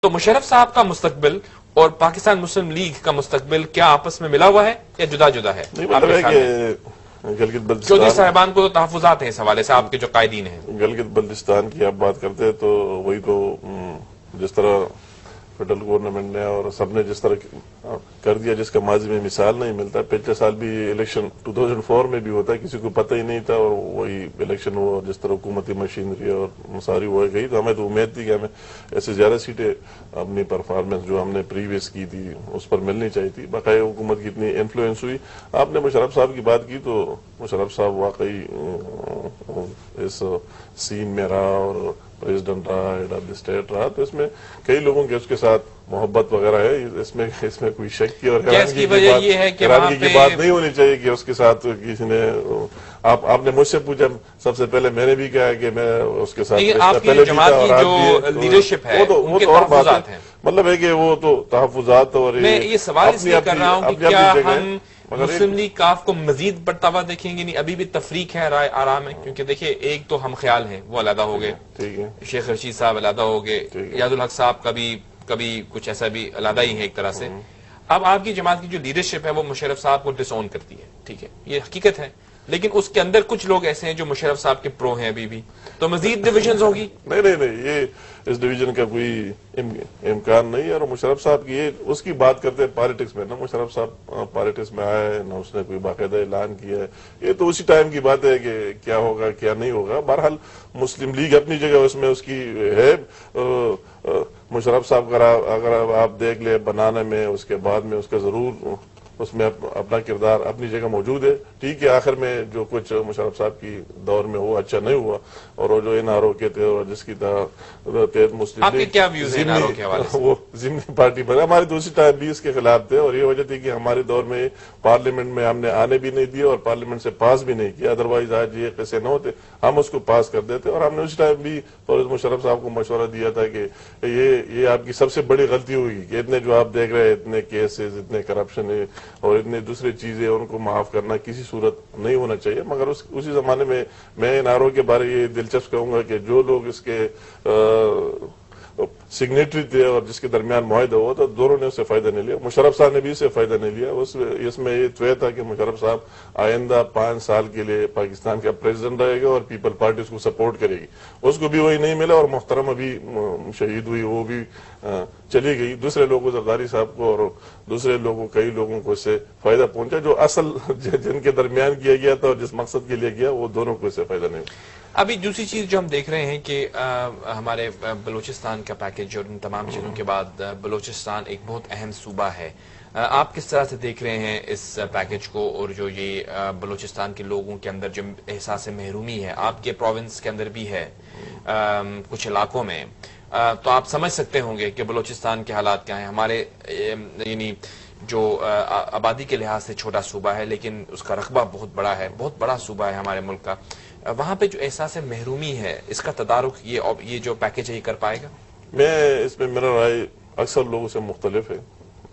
تو مشرف صاحب کا مستقبل اور پاکستان مسلم لیگ کا مستقبل کیا آپس میں ملا ہوا ہے یا جدا جدا ہے؟ چودھری صاحبان کو تو تحفظات ہیں اس حوالے سے، آپ کے جو قائدین ہیں. گلگت بلتستان کی آپ بات کرتے ہیں تو وہی تو جس طرح فیڈرل گورنمنٹ نے اور سب نے جس طرح کر دیا، جس کا ماضی میں مثال نہیں ملتا. پچھلے سال بھی الیکشن 2004 میں بھی ہوتا ہے، کسی کو پتہ ہی نہیں تھا اور وہی الیکشن ہوا، جس طرح حکومتی مشینری اور مساری ہو گئی. تو ہمیں تو امید تھی کہ ہمیں ایسے زیادہ سیٹیں اپنی پرفارمنس جو ہم نے پریویس کی تھی اس پر ملنی چاہیے تھی. باقاعدہ حکومت کی اتنی انفلوئنس ہوئی. آپ نے مشرف صاحب کی بات کی تو مشرف صاحب واقعی اس سین میں رہا اور پریزیڈنٹ رہا، ہیڈ آف دی اسٹیٹ رہا، تو اس میں کئی لوگوں کے اس کے ساتھ محبت وغیرہ ہے. اس میں کوئی شک کی اور حیرانگی کی بات نہیں ہونی چاہیے کہ اس کے ساتھ کسی نے. آپ نے مجھ سے پوچھا، سب سے پہلے میں نے بھی کہا کہ میں اس کے ساتھ پہلے بھی تھا اور جو لیڈرشپ ہے وہ تو اور بات ہے. مطلب ہے کہ وہ تو تحفظات اور میں یہ سوال اس لیے کر رہا ہوں کہ کیا ہم مسلم لیگ کاف کو مزید بڑھتا ہوا دیکھیں گے؟ نہیں، ابھی بھی تفریق ہے رائے آرام ہے، کیونکہ دیکھیں ایک تو ہم خیال ہیں وہ علیحدہ ہو گئے، شیخ رشید صاحب علیحدہ ہو گئے، یاد الحق صاحب کبھی کچھ ایسا بھی علیحدہ ہی ہے ایک طرح سے. اب آپ کی جماعت کی جو لیڈرشپ ہے وہ مشرف صاحب کو ڈس اون کرتی ہے، ٹھیک ہے، یہ حقیقت ہے، لیکن اس کے اندر کچھ لوگ ایسے ہیں جو مشرف صاحب کے پرو ہیں ابھی بھی، تو مزید ڈویژنز ہوگی؟ نہیں، یہ اس ڈویژن کا کوئی امکان نہیں ہے. اور مشرف صاحب کی اس کی بات کرتے ہیں پالیٹکس میں، نہ مشرف صاحب پالیٹکس میں آیا ہے، نہ اس نے کوئی باقاعدہ اعلان کیا ہے. یہ تو اسی ٹائم کی بات ہے کہ کیا ہوگا کیا نہیں ہوگا. بہرحال مسلم لیگ اپنی جگہ اس میں اس کی ہے. مشرف صاحب اگر آپ دیکھ لیں بنانے میں، اس کے بعد میں اس کا ضرور اس میں اپنا کردار اپنی جگہ موجود ہے. ٹھیک ہے، آخر میں جو کچھ مشرف صاحب کی دور میں ہوا اچھا نہیں ہوا، اور وہ جو این آر او کے تھے اور جس کی تحت مسلم وہ ضمنی پارٹی بنا، ہمارے تو اسی ٹائم بھی اس کے خلاف تھے. اور یہ وجہ تھی کہ ہمارے دور میں پارلیمنٹ میں ہم نے آنے بھی نہیں دیا اور پارلیمنٹ سے پاس بھی نہیں کیا. ادروائز آج یہ قصے نہ ہوتے، ہم اس کو پاس کر دیتے. اور ہم نے اس ٹائم بھی فوز مشرف صاحب کو مشورہ دیا تھا کہ یہ آپ کی سب سے بڑی غلطی ہوگی کہ اتنے جو آپ دیکھ رہے ہیں، اتنے کیسز، اتنے کرپشن اور اتنے دوسری چیزیں، ان کو معاف کرنا کسی صورت نہیں ہونا چاہیے. مگر اسی زمانے میں ناروں کے بارے یہ دلچسپ کہوں گا کہ جو لوگ اس کے سگنیٹری تھے اور جس کے درمیان معاہدہ ہوا تو دونوں نے اس سے فائدہ نہیں لیا. مشرف صاحب نے بھی اس سے فائدہ نہیں لیا. اس میں یہ طے تھا کہ مشرف صاحب آئندہ 5 سال کے لیے پاکستان کا پریزیڈنٹ رہے گا اور پیپل پارٹی اس کو سپورٹ کرے گی. اس کو بھی وہی نہیں ملا اور محترم ابھی شہید ہوئی، وہ بھی چلی گئی. دوسرے لوگوں زرداری صاحب کو اور دوسرے لوگوں کئی لوگوں کو اس سے فائدہ پہنچا. جو اصل جن کے درمیان کیا گیا تھا اور جس مقصد کے لیے گیا، وہ دونوں کو اس سے فائدہ نہیں ہوا. ابھی دوسری چیز جو ہم دیکھ رہے ہیں کہ ہمارے بلوچستان کا پیکج اور ان تمام چیزوں کے بعد بلوچستان ایک بہت اہم صوبہ ہے. آپ کس طرح سے دیکھ رہے ہیں اس پیکج کو اور جو یہ بلوچستان کے لوگوں کے اندر جو احساس محرومی ہے، آپ کے پروونس کے اندر بھی ہے کچھ علاقوں میں، تو آپ سمجھ سکتے ہوں گے کہ بلوچستان کے حالات کیا ہیں. ہمارے یعنی جو آبادی کے لحاظ سے چھوٹا صوبہ ہے لیکن اس کا رقبہ بہت بڑا ہے، بہت بڑا صوبہ ہے ہمارے ملک کا. وہاں پہ جو احساس محرومی ہے، اس کا تدارک یہ جو پیکج ہے یہ کر پائے گا؟ اس میں میرا رائے اکثر لوگوں سے مختلف ہے،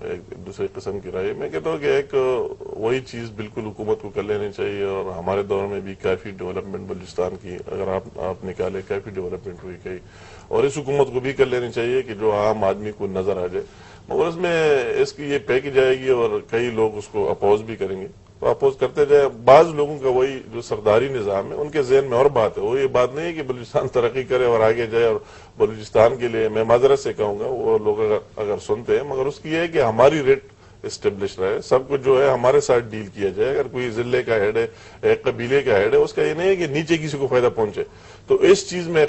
ایک دوسرے قسم کی رائے. میں کہتا ہوں کہ ایک وہی چیز بالکل حکومت کو کر لینی چاہیے. اور ہمارے دور میں بھی کافی ڈیولپمنٹ بلوچستان کی اگر آپ نکالے کافی ڈیولپمنٹ ہوئی گئی، اور اس حکومت کو بھی کر لینی چاہیے کہ جو عام آدمی کو نظر آ جائے. مگر اس میں اس کی یہ پیکج آئے گی اور کئی لوگ اس کو اپوز بھی کریں گے، تو اپوز کرتے جائے. بعض لوگوں کا وہی جو سرداری نظام ہے ان کے ذہن میں اور بات ہے. وہ یہ بات نہیں ہے کہ بلوچستان ترقی کرے اور آگے جائے. اور بلوچستان کے لیے میں معذرت سے کہوں گا، وہ لوگ اگر سنتے ہیں، مگر اس کی یہ ہے کہ ہماری ریٹ اسٹیبلش رہے، سب کچھ جو ہے ہمارے ساتھ ڈیل کیا جائے. اگر کوئی ضلع کا ہیڈ ہے، ایک قبیلے کا ہیڈ ہے، اس کا یہ نہیں ہے کہ نیچے کسی کو فائدہ پہنچے. تو اس چیز میں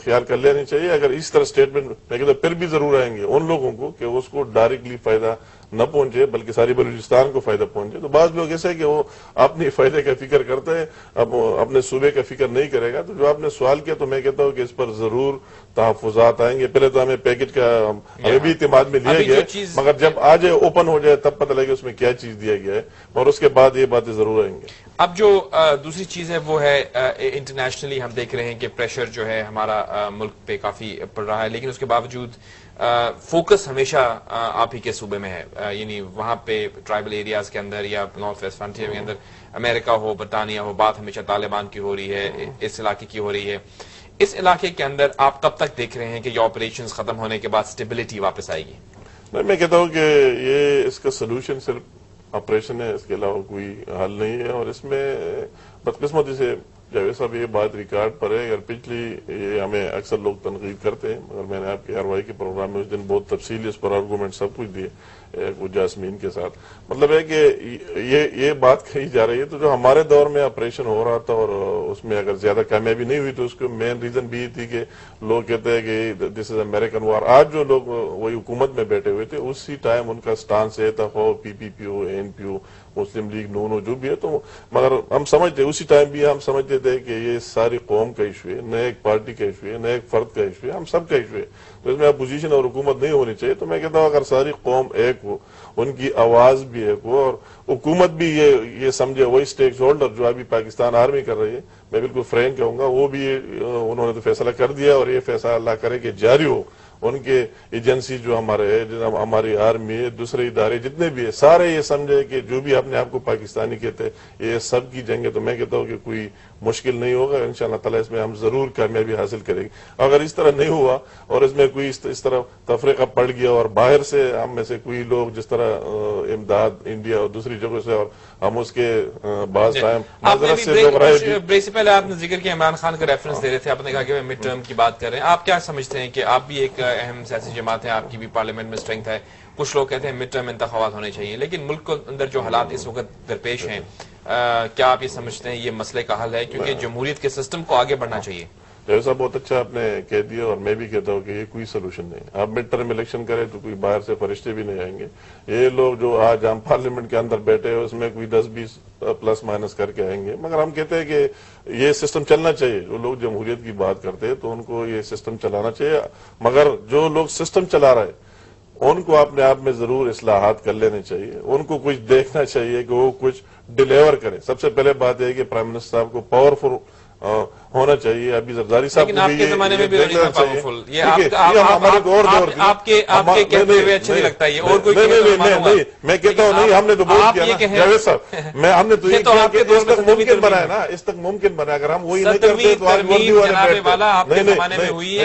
خیال کر لینی چاہیے. اگر اس طرح سٹیٹمنٹ میں کہتا پھر بھی ضرور آئیں گے ان لوگوں کو کہ اس کو ڈائریکٹلی فائدہ نہ پہنچے بلکہ ساری بلوچستان کو فائدہ پہنچے. تو بعض لوگ ایسے کہ وہ اپنی فائدے کا فکر کرتے ہیں، اب اپنے صوبے کا فکر نہیں کرے گا. تو جو آپ نے سوال کیا تو میں کہتا ہوں کہ اس پر ضرور تحفظات آئیں گے. پہلے تو ہمیں پیکج کا ہمیں بھی اعتماد میں لیا گیا ہے، مگر جب آ جائے اوپن ہو جائے تب پتہ لگے اس میں کیا چیز دیا گیا ہے، اور اس کے بعد یہ باتیں ضرور آئیں گے. اب جو دوسری چیز ہے وہ ہے انٹرنیشنلی ہم دیکھ رہے ہیں کہ پریشر جو ہے ہمارا ملک پہ کافی پڑ رہا ہے، لیکن اس کے باوجود فوکس ہمیشہ آپ ہی کے صوبے میں ہے. یعنی وہاں پہ ٹرائبل ایریاز کے اندر یا نارتھ ویسٹ فرنٹیئر کے اندر امریکہ ہو، برطانیہ ہو، بات ہمیشہ طالبان کی ہو رہی ہے، اس علاقے کی ہو رہی ہے. اس علاقے کے اندر آپ کب تک دیکھ رہے ہیں کہ یہ آپریشنز ختم ہونے کے بعد سٹیبلٹی واپس آئے گی؟ نہیں، میں کہتا ہوں کہ یہ اس کا سلوشن صرف آپریشن ہے، اس کے علاوہ کوئی حل نہیں ہے. اور اس میں بدقسمتی سے جاوید صاحب یہ بات ریکارڈ پر ہے، اگر پچھلی یہ ہمیں اکثر لوگ تنقید کرتے ہیں، مگر میں نے آپ کے RY کے پروگرام میں اس دن بہت تفصیلی اس پر آرگومنٹ سب کچھ دیے جاسمین کے ساتھ. مطلب ہے کہ یہ بات کہی جا رہی ہے، تو جو ہمارے دور میں آپریشن ہو رہا تھا اور اس میں اگر زیادہ کامیابی نہیں ہوئی تو اس کو مین ریزن بھی یہ تھی کہ لوگ کہتے ہیں کہ دس از امریکن وار. آج جو لوگ وہی حکومت میں بیٹھے ہوئے تھے اسی ٹائم ان کا سٹانس یہ تھا، PPP ہو، ANP ہو، مسلم لیگ نون ہو، جو بھی ہے. تو مگر ہم سمجھتے اسی ٹائم بھی ہم سمجھتے تھے کہ یہ ساری قوم کا ایشو ہے، نہ ایک پارٹی کا ایشو ہے، نہ ایک فرد کا ایشو ہے، ہم سب کا ایشو ہے. تو اس میں اپوزیشن اور حکومت نہیں ہونی چاہیے. تو میں کہتا ہوں اگر ساری قوم ایک ہو، ان کی آواز بھی ایک ہو، اور حکومت بھی یہ سمجھے، وہی سٹیک ہولڈر جو ابھی پاکستان آرمی کر رہی ہے، میں بالکل فرینک کہوں گا، وہ بھی انہوں نے تو فیصلہ کر دیا اور یہ فیصلہ اللہ کرے کہ جاری ہو. ان کے ایجنسی جو ہمارے ہے، ہماری آرمی ہے، دوسرے ادارے جتنے بھی ہیں، سارے یہ سمجھے کہ جو بھی اپنے آپ کو پاکستانی کہتے ہیں یہ سب کی جنگ ہے. تو میں کہتا ہوں کہ کوئی مشکل نہیں ہوگا، انشاءاللہ تعالی اس میں ہم ضرور کامیابی حاصل کریں گے. اگر اس طرح نہیں ہوا اور اس میں کوئی اس طرح تفریقہ پڑ گیا اور باہر سے ہم میں سے کوئی لوگ جس طرح امداد انڈیا اور دوسری جگہوں سے، اور ہم اس کے بعض ٹائم معذرت سے لوگ رہے بھی. بریک سے پہلے آپ نے ذکر کیا عمران خان کا ریفرنس دے رہے تھے، آپ نے کہا کہ مڈ ٹرم کی بات کر رہے ہیں. آپ کیا سمجھتے ہیں کہ آپ بھی ایک اہم سیاسی جماعت ہے، آپ کی بھی پارلیمنٹ میں اسٹرینگتھ ہے، کچھ لوگ کہتے ہیں مڈ ٹرم انتخابات ہونے چاہیے، لیکن ملک کے اندر جو حالات اس وقت درپیش ہیں، کیا آپ یہ سمجھتے ہیں یہ مسئلے کا حل ہے؟ کیونکہ جمہوریت کے سسٹم کو آگے بڑھنا چاہیے. جیسا بہت اچھا آپ نے کہہ دیا، اور میں بھی کہتا ہوں کہ یہ کوئی سلوشن نہیں. آپ مڈ ٹرم الیکشن کریں تو کوئی باہر سے فرشتے بھی نہیں آئیں گے. یہ لوگ جو آج ہم پارلیمنٹ کے اندر بیٹھے ہیں اس میں کوئی 10-20 پلس مائنس کر کے آئیں گے. مگر ہم کہتے ہیں کہ یہ سسٹم چلنا چاہیے. جو لوگ جمہوریت کی بات کرتے ہیں تو ان کو یہ سسٹم چلانا چاہیے، مگر جو لوگ سسٹم چلا رہے ان کو اپنے آپ میں ضرور اصلاحات کر لینے چاہیے. ان کو کچھ دیکھنا چاہیے کہ وہ کچھ ڈیلیور کریں. سب سے پہلے بات ہے کہ پرائم منسٹر صاحب کو پاورفل ہونا چاہیے. ابھی زرداری صاحب لیکن آپ کے زمانے میں بھی دیکھنا پاورفل، یہ آپ کے کہتے ہوئے اچھا نہیں لگتا. یہ اور کوئی نہیں، میں کہتا ہوں نہیں، ہم نے تو بہت کیا نا جاوید صاحب، ہم نے تو یہ کیا کہ اس تک ممکن بنایا نا، اس تک ممکن بنایا. اگر ہم وہی نہیں کرتے تو آج مودی والے بیٹھتے.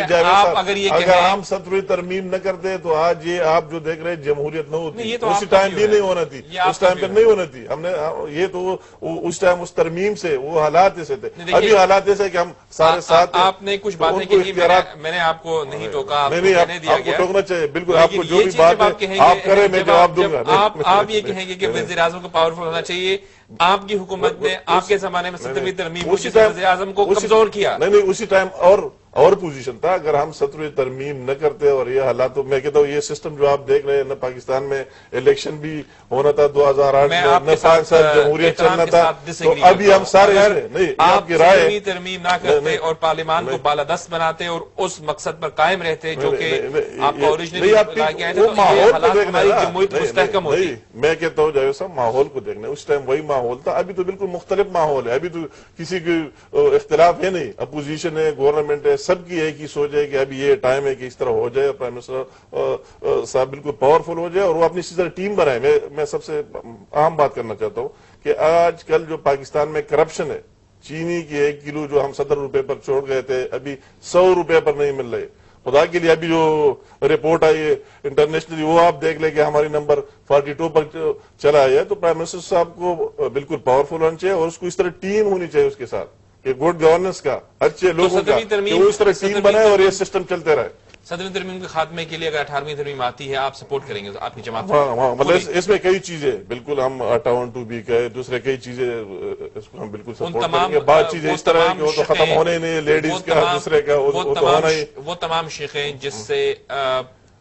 اگر ہم 7ویں ترمیم نہ کرتے تو آج یہ آپ جو دیکھ رہے جمہوریت نہ ہوتی. اسی ٹائم بھی نہیں ہونا تھی، اس ٹائم پہ نہیں ہونا تھی. ہم نے یہ تو اس ٹائم اس ترمیم سے وہ حالات ایسے تھے. ابھی حالات ایسے کہ ہم سارے ساتھ. آپ نے کچھ باتیں کہی، میں نے آپ کو نہیں ٹوکا، نہیں، آپ کو ٹوکنا چاہیے. بالکل آپ کو جو بھی بات ہے آپ کریں، میں جواب دوں گا. آپ یہ کہیں گے کہ وزیر اعظم کو پاورفل ہونا چاہیے. آپ کی حکومت نے آپ کے زمانے میں 7ویں ترمیم وزیر اعظم کو کمزور کیا. نہیں، اسی ٹائم اور پوزیشن تھا. اگر ہم 7ویں ترمیم نہ کرتے اور یہ حالات، تو میں کہتا ہوں یہ سسٹم جو آپ دیکھ رہے ہیں نا، پاکستان میں الیکشن بھی ہونا تھا 2008 میں، نہ 5 سال جمہوریت چلنا تھا. تو ابھی ہم سارے نہیں، آپ کی رائے 7ویں ترمیم نہ کرتے اور پارلیمان کو بالادست بناتے اور اس مقصد پر قائم رہتے جو کہ آپ کا اوریجنلی لا کے آئے تھے، تو یہ حالات ہماری جمہوریت مستحکم ہوتی. میں کہتا ہوں جاوید صاحب ماحول کو دیکھنا، اس ٹائم وہی ماحول تھا. ابھی تو بالکل مختلف ماحول ہے. ابھی تو کسی کی اختلاف ہے نہیں، اپوزیشن ہے، گورنمنٹ ہے، سب کی ایک ہی سوچ ہے کہ ابھی یہ ٹائم ہے کہ اس طرح ہو جائے، پرائم منسٹر صاحب بالکل پاورفل ہو جائے اور وہ اپنی طرح ٹیم بنائے. میں سب سے اہم بات کرنا چاہتا ہوں کہ آج کل جو پاکستان میں کرپشن ہے، چینی کی 1 کلو جو ہم 70 روپے پر چھوڑ گئے تھے ابھی 100 روپے پر نہیں مل رہے. خدا کے لیے ابھی جو رپورٹ آئی ہے انٹرنیشنلی وہ آپ دیکھ لیں کہ ہماری نمبر 42 پر چلا ہے. تو پرائم منسٹر صاحب کو بالکل پاورفل ہونا چاہیے اور اس کو اس طرح ٹیم ہونی چاہیے اس کے ساتھ کہ گڈ گورننس کا، اچھے لوگوں کا، کہ وہ اس طرح ٹیم بنائے اور یہ سسٹم چلتے رہے. 7ویں ترمیم کے خاتمے کے لیے اگر 18ویں ترمیم آتی ہے آپ سپورٹ کریں گے آپ کی جماعت؟ ہاں، مطلب اس میں کئی چیزیں بالکل ہم 58(2)B کا ہے، دوسرے کئی چیزیں اس کو ہم بالکل سپورٹ کریں گے. بعض چیزیں اس طرح ہے کہ وہ تو ختم ہونے ہی نہیں، لیڈیز کا دوسرے کا وہ تو ہونا ہی. وہ تمام شیخیں جس سے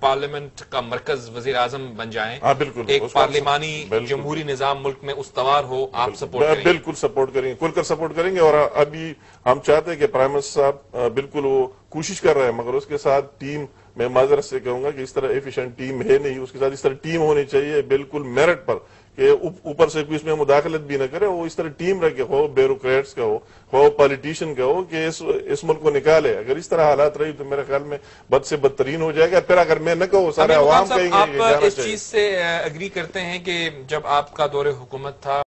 پارلیمنٹ کا مرکز وزیر اعظم بن جائیں، ایک پارلیمانی جمہوری نظام ملک میں استوار ہو، آپ سپورٹ کریں گے؟ بالکل سپورٹ کریں گے، کھل کر سپورٹ کریں گے. اور ابھی ہم چاہتے ہیں کہ پرائم منسٹر صاحب بالکل وہ کوشش کر رہے ہیں، مگر اس کے ساتھ ٹیم، میں معذرت سے کہوں گا کہ اس طرح ایفیشنٹ ٹیم ہے نہیں، اس کے ساتھ اس طرح ٹیم ہونی چاہیے بالکل میرٹ پر، کہ اوپر سے کوئی اس میں مداخلت بھی نہ کرے. وہ اس طرح ٹیم رکھے، ہو بیوروکریٹس کا ہو پالیٹیشین کا ہو، کہ اس ملک کو نکالے. اگر اس طرح حالات رہی تو میرے خیال میں بد سے بدترین ہو جائے گا. پھر اگر میں نہ کہوں سارے عوام کہیں گے. آپ اس چیز سے اگری کرتے ہیں کہ جب آپ کا دور حکومت تھا